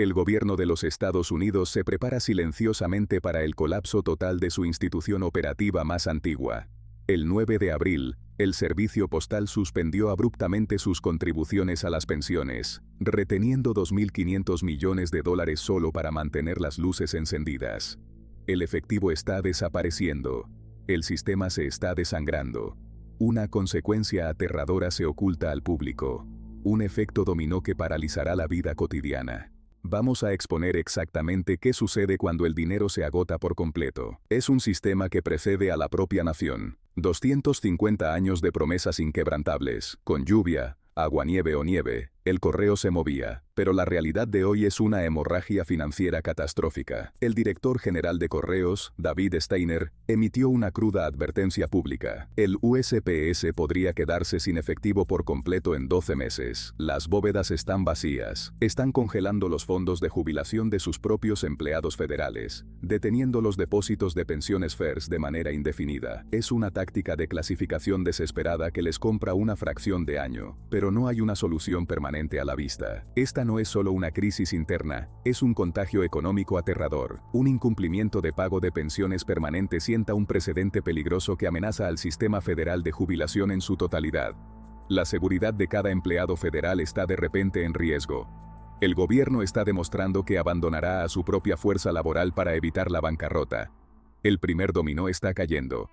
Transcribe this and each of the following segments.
El gobierno de los Estados Unidos se prepara silenciosamente para el colapso total de su institución operativa más antigua. El 9 de abril, el servicio postal suspendió abruptamente sus contribuciones a las pensiones, reteniendo $2.500 millones solo para mantener las luces encendidas. El efectivo está desapareciendo. El sistema se está desangrando. Una consecuencia aterradora se oculta al público. Un efecto dominó que paralizará la vida cotidiana. Vamos a exponer exactamente qué sucede cuando el dinero se agota por completo. Es un sistema que precede a la propia nación. 250 años de promesas inquebrantables, con lluvia, aguanieve o nieve, el correo se movía, pero la realidad de hoy es una hemorragia financiera catastrófica. El director general de Correos, David Steiner, emitió una cruda advertencia pública. El USPS podría quedarse sin efectivo por completo en 12 meses. Las bóvedas están vacías. Están congelando los fondos de jubilación de sus propios empleados federales, deteniendo los depósitos de pensiones FERS de manera indefinida. Es una táctica de clasificación desesperada que les compra una fracción de año, pero no hay una solución permanente a la vista. Esta no es solo una crisis interna, es un contagio económico aterrador. Un incumplimiento de pago de pensiones permanente sienta un precedente peligroso que amenaza al sistema federal de jubilación en su totalidad. La seguridad de cada empleado federal está de repente en riesgo. El gobierno está demostrando que abandonará a su propia fuerza laboral para evitar la bancarrota. El primer dominó está cayendo.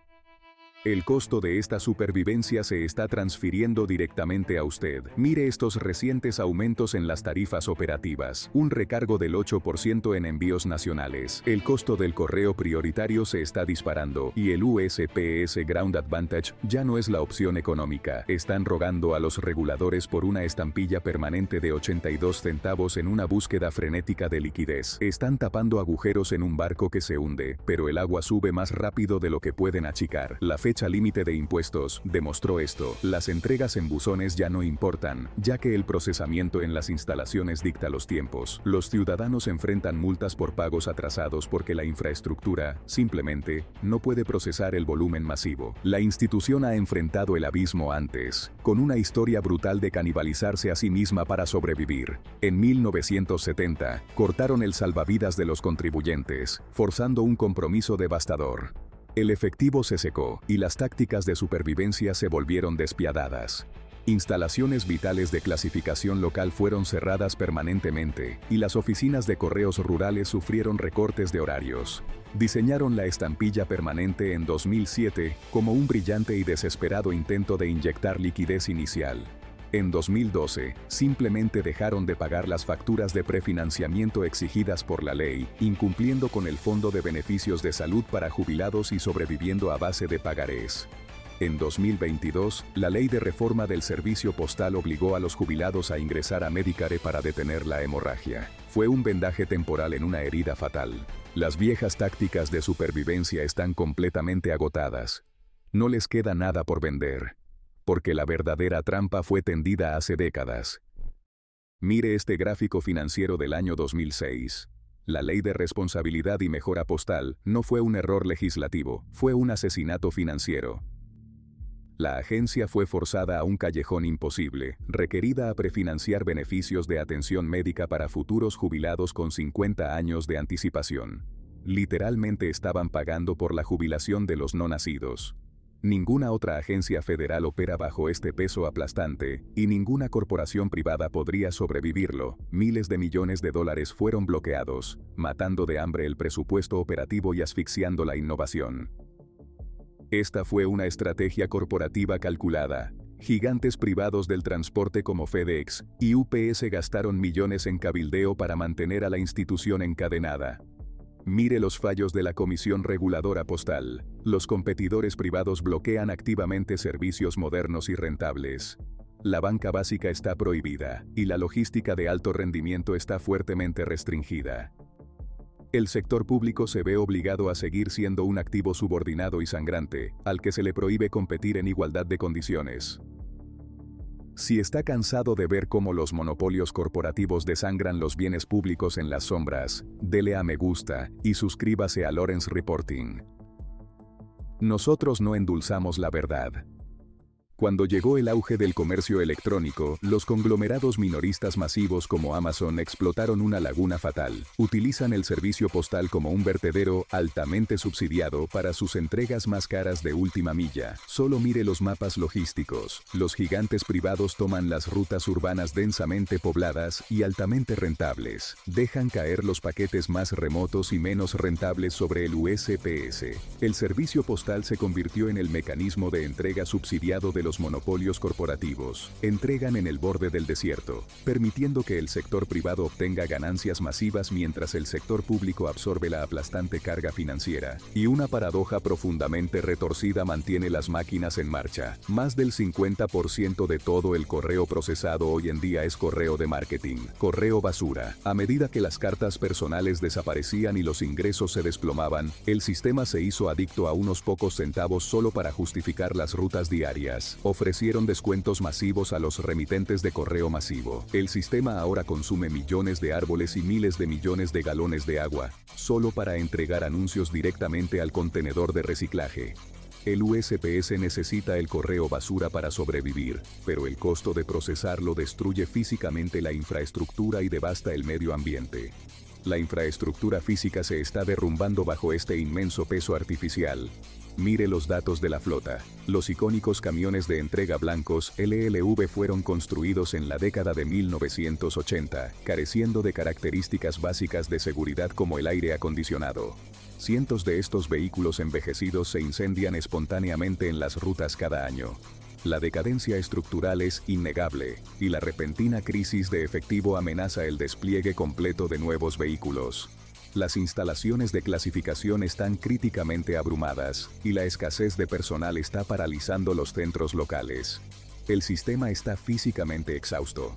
El costo de esta supervivencia se está transfiriendo directamente a usted. Mire estos recientes aumentos en las tarifas operativas. Un recargo del 8% en envíos nacionales. El costo del correo prioritario se está disparando y el USPS Ground Advantage ya no es la opción económica. Están rogando a los reguladores por una estampilla permanente de 82 centavos en una búsqueda frenética de liquidez. Están tapando agujeros en un barco que se hunde, pero el agua sube más rápido de lo que pueden achicar. La fecha límite de impuestos demostró esto. Las entregas en buzones ya no importan, ya que el procesamiento en las instalaciones dicta los tiempos. Los ciudadanos enfrentan multas por pagos atrasados porque la infraestructura, simplemente, no puede procesar el volumen masivo. La institución ha enfrentado el abismo antes, con una historia brutal de canibalizarse a sí misma para sobrevivir. En 1970, cortaron el salvavidas de los contribuyentes, forzando un compromiso devastador. El efectivo se secó y las tácticas de supervivencia se volvieron despiadadas. Instalaciones vitales de clasificación local fueron cerradas permanentemente y las oficinas de correos rurales sufrieron recortes de horarios. Diseñaron la estampilla permanente en 2007 como un brillante y desesperado intento de inyectar liquidez inicial. En 2012, simplemente dejaron de pagar las facturas de prefinanciamiento exigidas por la ley, incumpliendo con el Fondo de Beneficios de Salud para Jubilados y sobreviviendo a base de pagarés. En 2022, la ley de reforma del servicio postal obligó a los jubilados a ingresar a Medicare para detener la hemorragia. Fue un vendaje temporal en una herida fatal. Las viejas tácticas de supervivencia están completamente agotadas. No les queda nada por vender. Porque la verdadera trampa fue tendida hace décadas. Mire este gráfico financiero del año 2006. La Ley de Responsabilidad y Mejora Postal no fue un error legislativo, fue un asesinato financiero. La agencia fue forzada a un callejón imposible, requerida a prefinanciar beneficios de atención médica para futuros jubilados con 50 años de anticipación. Literalmente estaban pagando por la jubilación de los no nacidos. Ninguna otra agencia federal opera bajo este peso aplastante, y ninguna corporación privada podría sobrevivirlo. Miles de millones de dólares fueron bloqueados, matando de hambre el presupuesto operativo y asfixiando la innovación. Esta fue una estrategia corporativa calculada. Gigantes privados del transporte como FedEx y UPS gastaron millones en cabildeo para mantener a la institución encadenada. Mire los fallos de la Comisión Reguladora Postal. Los competidores privados bloquean activamente servicios modernos y rentables. La banca básica está prohibida, y la logística de alto rendimiento está fuertemente restringida. El sector público se ve obligado a seguir siendo un activo subordinado y sangrante, al que se le prohíbe competir en igualdad de condiciones. Si está cansado de ver cómo los monopolios corporativos desangran los bienes públicos en las sombras, dele a me gusta y suscríbase a Lawrence Reporting. Nosotros no endulzamos la verdad. Cuando llegó el auge del comercio electrónico, los conglomerados minoristas masivos como Amazon explotaron una laguna fatal. Utilizan el servicio postal como un vertedero altamente subsidiado para sus entregas más caras de última milla. Solo mire los mapas logísticos. Los gigantes privados toman las rutas urbanas densamente pobladas y altamente rentables. Dejan caer los paquetes más remotos y menos rentables sobre el USPS. El servicio postal se convirtió en el mecanismo de entrega subsidiado de los monopolios corporativos. Entregan en el borde del desierto, permitiendo que el sector privado obtenga ganancias masivas mientras el sector público absorbe la aplastante carga financiera. Y una paradoja profundamente retorcida mantiene las máquinas en marcha. Más del 50% de todo el correo procesado hoy en día es correo de marketing, correo basura. A medida que las cartas personales desaparecían y los ingresos se desplomaban, el sistema se hizo adicto a unos pocos centavos solo para justificar las rutas diarias. Ofrecieron descuentos masivos a los remitentes de correo masivo. El sistema ahora consume millones de árboles y miles de millones de galones de agua, solo para entregar anuncios directamente al contenedor de reciclaje. El USPS necesita el correo basura para sobrevivir, pero el costo de procesarlo destruye físicamente la infraestructura y devasta el medio ambiente. La infraestructura física se está derrumbando bajo este inmenso peso artificial. Mire los datos de la flota. Los icónicos camiones de entrega blancos LLV fueron construidos en la década de 1980, careciendo de características básicas de seguridad como el aire acondicionado. Cientos de estos vehículos envejecidos se incendian espontáneamente en las rutas cada año. La decadencia estructural es innegable, y la repentina crisis de efectivo amenaza el despliegue completo de nuevos vehículos. Las instalaciones de clasificación están críticamente abrumadas, y la escasez de personal está paralizando los centros locales. El sistema está físicamente exhausto.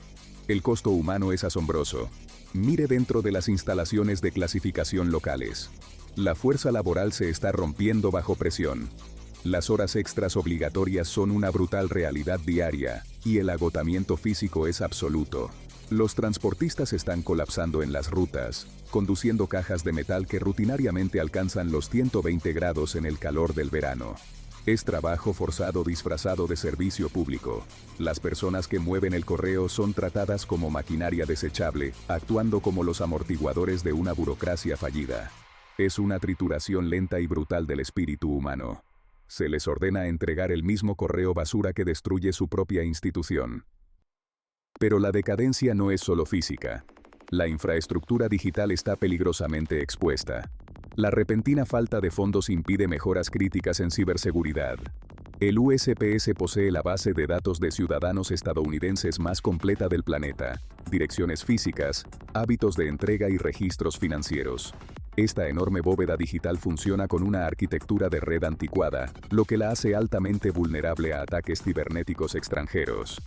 El costo humano es asombroso. Mire dentro de las instalaciones de clasificación locales. La fuerza laboral se está rompiendo bajo presión. Las horas extras obligatorias son una brutal realidad diaria, y el agotamiento físico es absoluto. Los transportistas están colapsando en las rutas, conduciendo cajas de metal que rutinariamente alcanzan los 120 grados en el calor del verano. Es trabajo forzado disfrazado de servicio público. Las personas que mueven el correo son tratadas como maquinaria desechable, actuando como los amortiguadores de una burocracia fallida. Es una trituración lenta y brutal del espíritu humano. Se les ordena entregar el mismo correo basura que destruye su propia institución. Pero la decadencia no es solo física. La infraestructura digital está peligrosamente expuesta. La repentina falta de fondos impide mejoras críticas en ciberseguridad. El USPS posee la base de datos de ciudadanos estadounidenses más completa del planeta, direcciones físicas, hábitos de entrega y registros financieros. Esta enorme bóveda digital funciona con una arquitectura de red anticuada, lo que la hace altamente vulnerable a ataques cibernéticos extranjeros.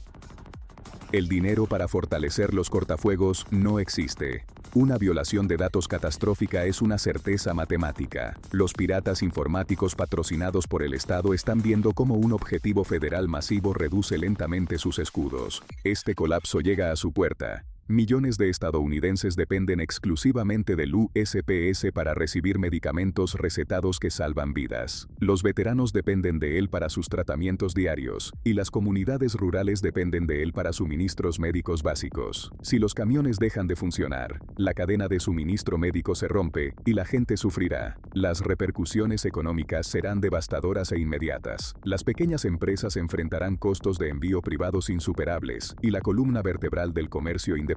El dinero para fortalecer los cortafuegos no existe. Una violación de datos catastrófica es una certeza matemática. Los piratas informáticos patrocinados por el Estado están viendo cómo un objetivo federal masivo reduce lentamente sus escudos. Este colapso llega a su puerta. Millones de estadounidenses dependen exclusivamente del USPS para recibir medicamentos recetados que salvan vidas. Los veteranos dependen de él para sus tratamientos diarios, y las comunidades rurales dependen de él para suministros médicos básicos. Si los camiones dejan de funcionar, la cadena de suministro médico se rompe, y la gente sufrirá. Las repercusiones económicas serán devastadoras e inmediatas. Las pequeñas empresas enfrentarán costos de envío privados insuperables, y la columna vertebral del comercio independiente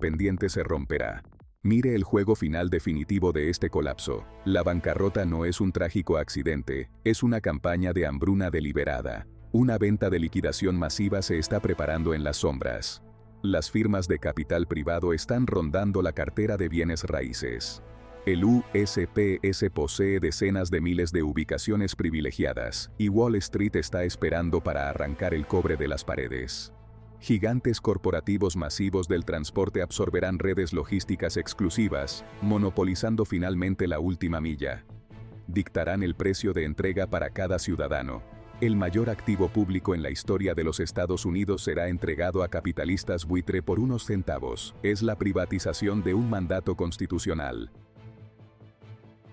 se romperá. Mire el juego final definitivo de este colapso. La bancarrota no es un trágico accidente, es una campaña de hambruna deliberada. Una venta de liquidación masiva se está preparando en las sombras. Las firmas de capital privado están rondando la cartera de bienes raíces. El USPS posee decenas de miles de ubicaciones privilegiadas, y Wall Street está esperando para arrancar el cobre de las paredes. Gigantes corporativos masivos del transporte absorberán redes logísticas exclusivas, monopolizando finalmente la última milla. Dictarán el precio de entrega para cada ciudadano. El mayor activo público en la historia de los Estados Unidos será entregado a capitalistas buitre por unos centavos. Es la privatización de un mandato constitucional.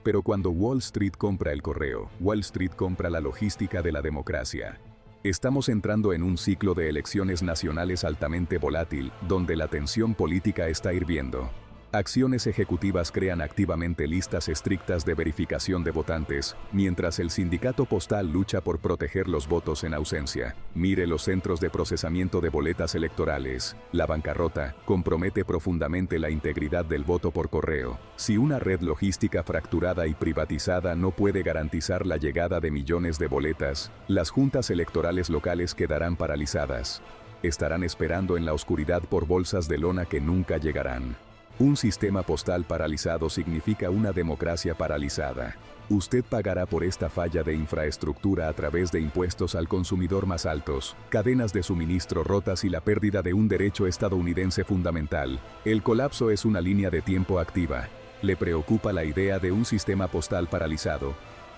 Pero cuando Wall Street compra el correo, Wall Street compra la logística de la democracia. Estamos entrando en un ciclo de elecciones nacionales altamente volátil, donde la tensión política está hirviendo. Acciones ejecutivas crean activamente listas estrictas de verificación de votantes, mientras el sindicato postal lucha por proteger los votos en ausencia. Mire los centros de procesamiento de boletas electorales. La bancarrota compromete profundamente la integridad del voto por correo. Si una red logística fracturada y privatizada no puede garantizar la llegada de millones de boletas, las juntas electorales locales quedarán paralizadas. Estarán esperando en la oscuridad por bolsas de lona que nunca llegarán. Un sistema postal paralizado significa una democracia paralizada. Usted pagará por esta falla de infraestructura a través de impuestos al consumidor más altos, cadenas de suministro rotas y la pérdida de un derecho estadounidense fundamental. El colapso es una línea de tiempo activa. ¿Le preocupa la idea de un sistema postal paralizado?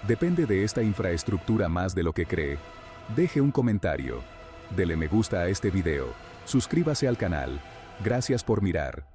¿Depende de esta infraestructura más de lo que cree? Deje un comentario. Dele me gusta a este video. Suscríbase al canal. Gracias por mirar.